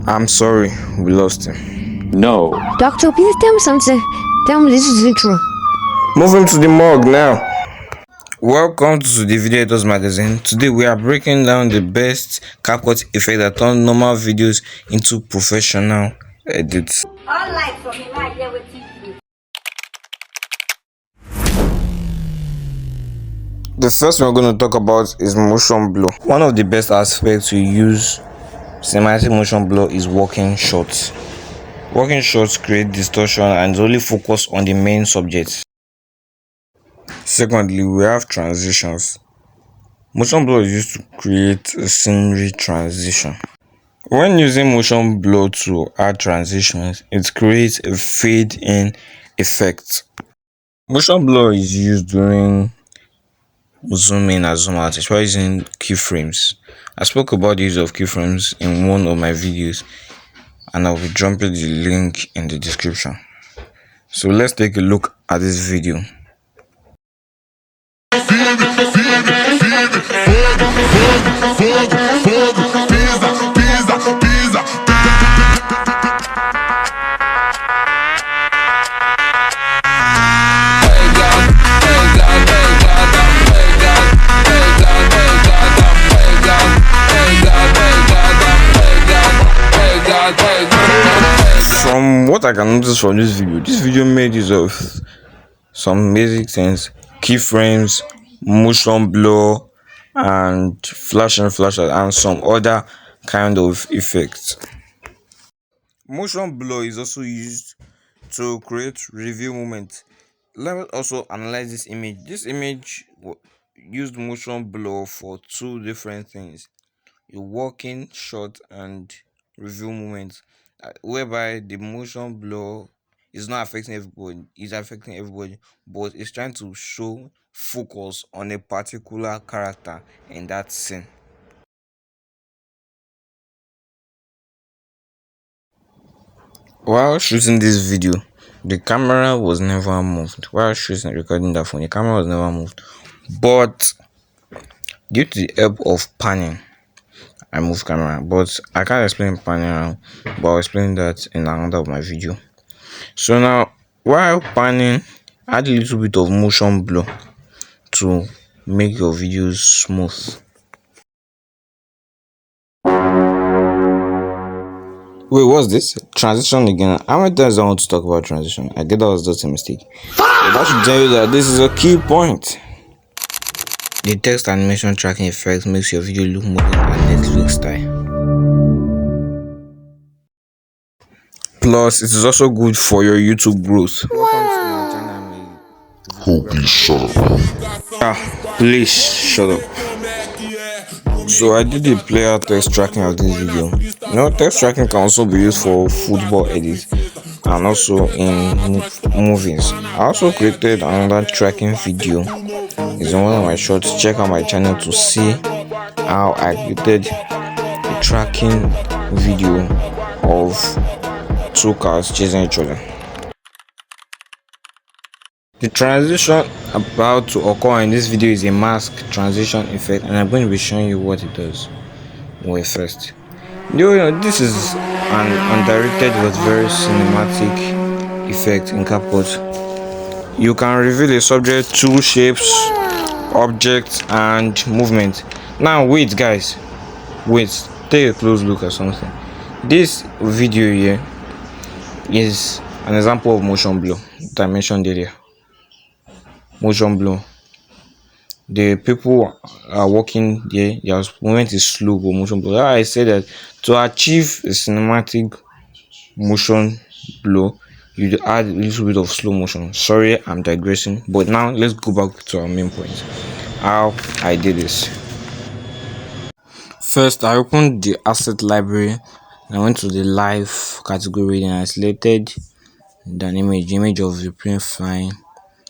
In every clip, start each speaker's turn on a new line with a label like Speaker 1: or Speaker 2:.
Speaker 1: I'm sorry, we lost him.
Speaker 2: No.
Speaker 3: Doctor, please tell me something. Tell me this isn't true.
Speaker 1: Move him to the morgue now. Welcome to the Video Editors Magazine. Today we are breaking down the best CapCut effect that turn normal videos into professional edits. The first one we're going to talk about is motion blur. One of the best aspects to use cinematic motion blur is working shots. Working shots create distortion and only focus on the main subject. Secondly, we have transitions. Motion blur is used to create a scenery transition. When using motion blur to add transitions, it creates a fade-in effect. Motion blur is used during zoom in and zoom out, especially using keyframes. I spoke about the use of keyframes in one of my videos, and I'll be dropping the link in the description. So let's take a look at this video. From what I can notice from this video made use of some basic things: keyframes, motion blur, and flash and some other kind of effects. Motion blur is also used to create review moments. Let us also analyze this image. This image used motion blur for two different things: a walking shot and review moment, whereby the motion blur is not affecting everybody, it's affecting everybody, but it's trying to show focus on a particular character in that scene. While shooting this video, the camera was never moved. While recording that phone, the camera was never moved, but due to the help of panning, I moved camera. But I can't explain panning now, but I'll explain that in another of my video. So now, while panning, add a little bit of motion blur to make your videos smooth. Wait, what's this? Transition again. How many times do I want to talk about transition? I get that was just a mistake. But that should tell you that this is a key point. The text animation tracking effect makes your video look more like Netflix style. Plus, it is also good for your YouTube growth.
Speaker 2: Oh, please shut up.
Speaker 1: Please shut up. So I did the player text tracking of this video. Text tracking can also be used for football edits and also in movies. I also created another tracking video. It's in one of my shorts. Check out my channel to see how I created a tracking video of two cars chasing each other. The transition about to occur in this video is a mask transition effect, and I'm going to be showing you what it does. Wait, first, this is an undirected but very cinematic effect in CapCut. You can reveal a subject, two shapes, objects, and movement. Now wait, guys, take a close look at something. This video here is an example of motion blur that I mentioned earlier. Motion blur. The people are walking there, their movement is slow, but motion blur. I said that to achieve a cinematic motion blur, you add a little bit of slow motion. Sorry, I'm digressing, but now let's go back to our main point. How I did this. First, I opened the asset library and I went to the live category and I selected the image of the plane flying.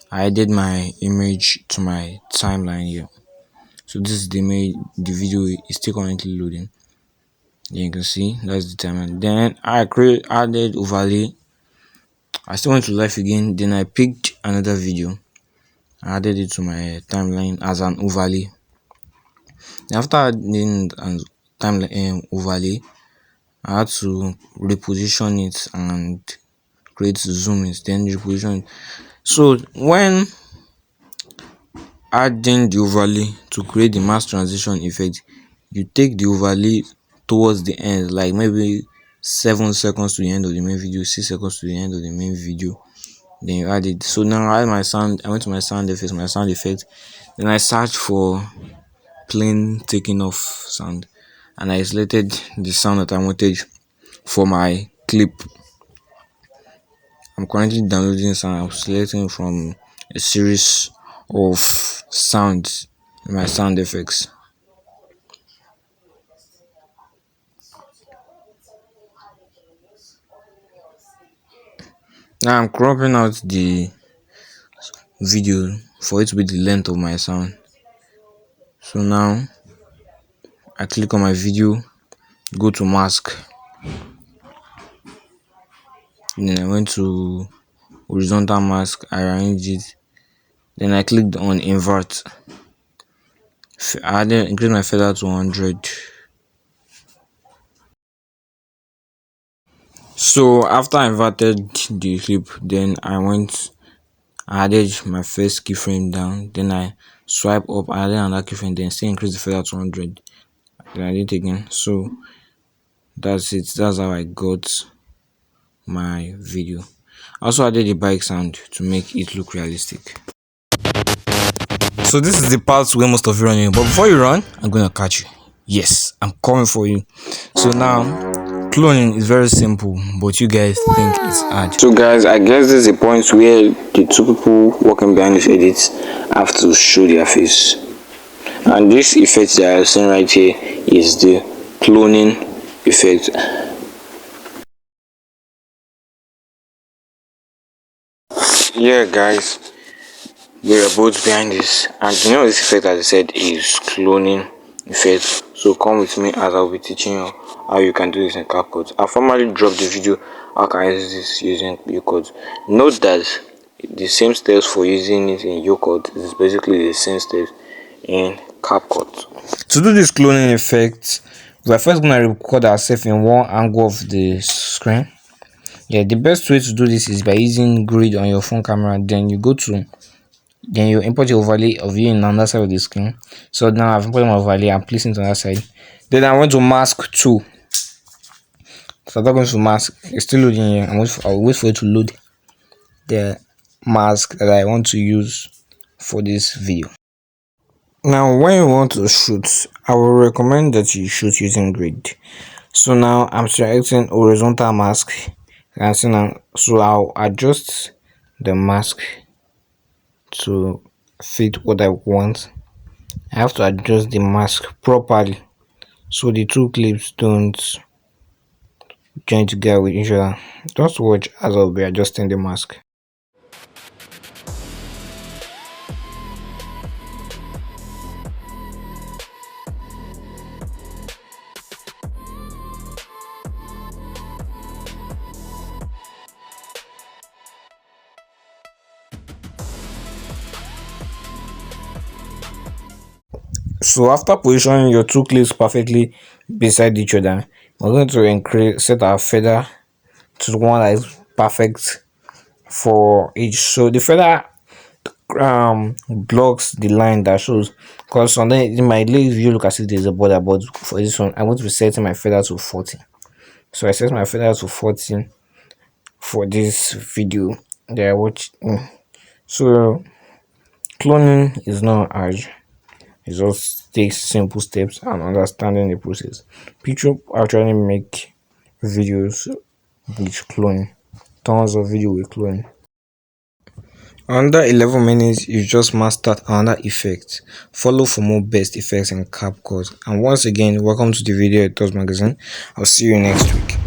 Speaker 1: I added my image to my timeline here. So this is the image. The video is still currently loading. Then you can see that's the timeline. Then I added overlay. I still went to live again. Then I picked another video. I added it to my timeline as an overlay. After adding an timeline overlay, I had to reposition it and create zoom it, then reposition it. So when adding the overlay to create the mask transition effect, you take the overlay towards the end, like maybe 7 seconds to the end of the main video, 6 seconds to the end of the main video, then you add it. So now I had my sound, I went to my sound effect, then I searched for plain taking off sound, and I selected the sound that I wanted for my clip. I'm currently downloading sound. I'm selecting from a series of sounds in my sound effects. Now I'm cropping out the video for it to be the length of my sound. So now I click on my video, go to mask, then I went to horizontal mask, I arranged it, then I clicked on invert. I added increase my feather to 100. So after I inverted the clip, then I added my first keyframe down, then I swipe up, I added another keyframe, then still increase the feather to 100. Then I did it again. So that's it. That's how I got my video. I also added the bike sound to make it look realistic. So this is the part where most of you running, but before you run, I'm gonna catch you. Yes, I'm coming for you. So now cloning is very simple, but you guys think it's hard. So guys, I guess there's a point where the two people working behind this edit have to show their face, and this effect that I'm seeing right here is the cloning effect. Yeah guys, we are both behind this, and you know this effect, as I said, is cloning effect. So come with me as I'll be teaching you how you can do this in CapCut. I formally dropped the video how can I use this using Ucode. Note that the same steps for using it in Ucode is basically the same steps in CapCut. To do this cloning effect, we're first gonna record ourselves in one angle of the screen. Yeah, the best way to do this is by using grid on your phone camera. Then you import your overlay of you in another side of the screen. So now I've imported my overlay and placed it on that side. Then I went to mask 2. So I'm not going to mask. It's still loading here. I'll wait for it to load the mask that I want to use for this video. Now when you want to shoot, I will recommend that you shoot using grid. So now I'm selecting horizontal mask, and so I'll adjust the mask to fit what I want. I have to adjust the mask properly so the two clips don't join together with each other. Just watch as I'll be adjusting the mask. So after positioning your two clips perfectly beside each other, we're going to set our feather to the one that is perfect for each. So the feather blocks the line that shows, because on in my view look as if there's a border, but for this one I want to be setting my feather to 40. So I set my feather to 40 for this video that I watched. So cloning is not hard. It just takes simple steps and understanding the process. People actually make videos with cloning, tons of video with cloning. Under 11 minutes, you just mastered another effect. Follow for more best effects in CapCut. And once again, welcome to the Video Editors Magazine. I'll see you next week.